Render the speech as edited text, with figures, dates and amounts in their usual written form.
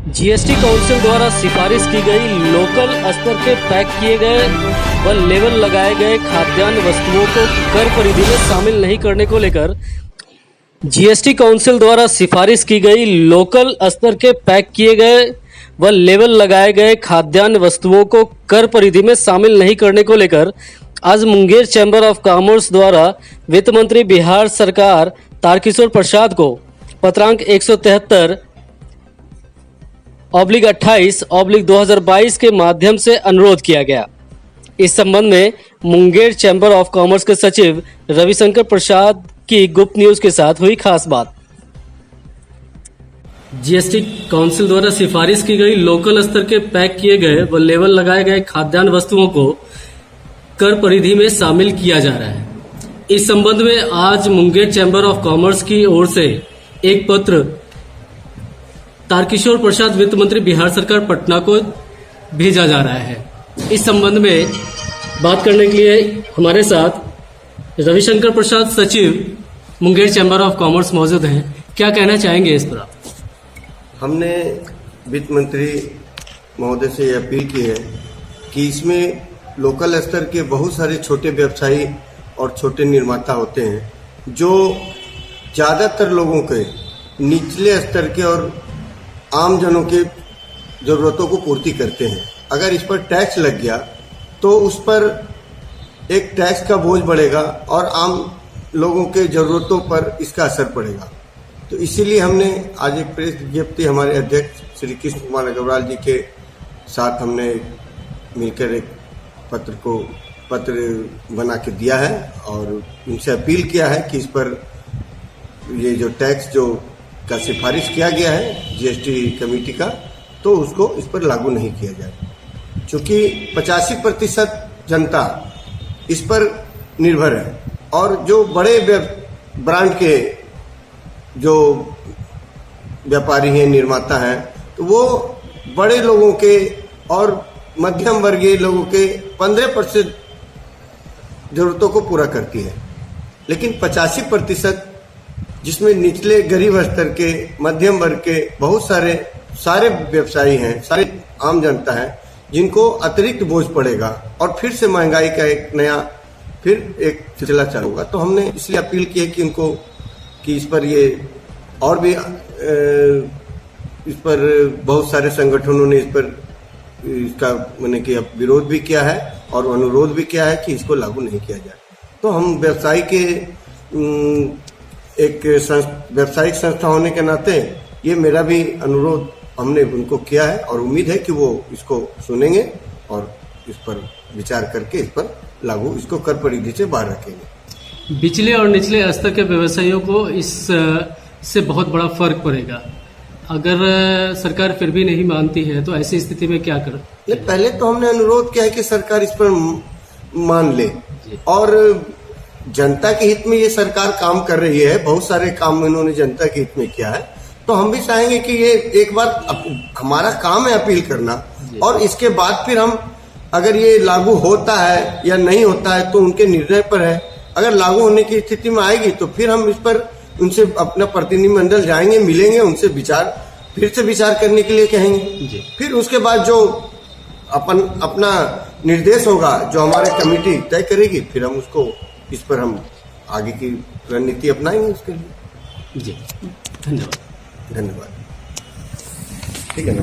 GST council द्वारा सिफारिश की गई लोकल स्तर के पैक किए गए व लेबल लगाए गए खाद्यान्न वस्तुओं को कर परिधि में शामिल नहीं करने को लेकर जीएसटी काउंसिल द्वारा सिफारिश की गई लोकल स्तर के पैक किए गए व लेबल लगाए गए खाद्यान्न वस्तुओं को कर परिधि में शामिल नहीं करने को लेकर आज मुंगेर चैम्बर ऑफ कॉमर्स द्वारा वित्त मंत्री बिहार सरकार तारकिशोर प्रसाद को पत्रांक 173/28/2022 के माध्यम से अनुरोध किया गया। इस संबंध में मुंगेर चैम्बर ऑफ कॉमर्स के सचिव रविशंकर प्रसाद की गुप्त न्यूज के साथ हुई खास बात। जीएसटी काउंसिल द्वारा सिफारिश की गई लोकल स्तर के पैक किए गए व लेबल लगाए गए खाद्यान्न वस्तुओं को कर परिधि में शामिल किया जा रहा है। इस संबंध में आज मुंगेर चैम्बर ऑफ कॉमर्स की ओर से एक पत्र तारकिशोर प्रसाद वित्त मंत्री बिहार सरकार पटना को भेजा जा रहा है। इस संबंध में बात करने के लिए हमारे साथ रविशंकर प्रसाद सचिव मुंगेर चैम्बर ऑफ कॉमर्स मौजूद हैं। क्या कहना चाहेंगे इस पर आप? हमने वित्त मंत्री महोदय से यह अपील की है कि इसमें लोकल स्तर के बहुत सारे छोटे व्यवसायी और छोटे निर्माता होते हैं जो ज़्यादातर लोगों के निचले स्तर के और आम जनों के ज़रूरतों को पूर्ति करते हैं। अगर इस पर टैक्स लग गया तो उस पर एक टैक्स का बोझ बढ़ेगा और आम लोगों के ज़रूरतों पर इसका असर पड़ेगा। तो इसीलिए हमने आज एक प्रेस विज्ञप्ति हमारे अध्यक्ष श्री कृष्ण कुमार अग्रवाल जी के साथ हमने मिलकर एक पत्र बना के दिया है और उनसे अपील किया है कि इस पर ये जो टैक्स जो का सिफारिश किया गया है जीएसटी कमेटी का, तो उसको इस पर लागू नहीं किया जाए, क्योंकि 85% जनता इस पर निर्भर है और जो बड़े ब्रांड के जो व्यापारी हैं, निर्माता हैं, तो वो बड़े लोगों के और मध्यम वर्गीय लोगों के 15% जरूरतों को पूरा करती है, लेकिन 85% जिसमें निचले गरीब स्तर के, मध्यम वर्ग के बहुत सारे व्यवसायी हैं, सारे आम जनता है, जिनको अतिरिक्त बोझ पड़ेगा और फिर से महंगाई का एक नया एक सिलसिला चालू होगा। तो हमने इसलिए अपील की है कि उनको कि इस पर ये और भी इस पर बहुत सारे संगठनों ने इस पर इसका मैंने कि विरोध भी किया है और अनुरोध भी किया है कि इसको लागू नहीं किया जाए। तो हम व्यवसायी के एक व्यावसायिक संस्था होने के नाते ये मेरा भी अनुरोध हमने उनको किया है और उम्मीद है कि वो इसको सुनेंगे और इस पर विचार करके इस पर लागू, इसको कर परिधि से बाहर रखेंगे। बिचले और निचले स्तर के व्यवसायियों को इससे बहुत बड़ा फर्क पड़ेगा। अगर सरकार फिर भी नहीं मानती है तो ऐसी स्थिति में क्या करें? पहले तो हमने अनुरोध किया है कि सरकार इस पर मान ले और जनता के हित में ये सरकार काम कर रही है। बहुत सारे काम इन्होंने जनता के हित में किया है, तो हम भी चाहेंगे कि ये एक बार हमारा काम है अपील करना और इसके बाद फिर हम अगर ये लागू होता है या नहीं होता है तो उनके निर्णय पर है। अगर लागू होने की स्थिति में आएगी तो फिर हम इस पर उनसे अपना प्रतिनिधिमंडल जाएंगे, मिलेंगे, उनसे फिर से विचार करने के लिए कहेंगे। फिर उसके बाद जो अपना निर्देश होगा जो हमारे कमेटी तय करेगी, फिर हम उसको इस पर हम आगे की रणनीति अपनाएंगे उसके लिए। जी, धन्यवाद। ठीक है ना।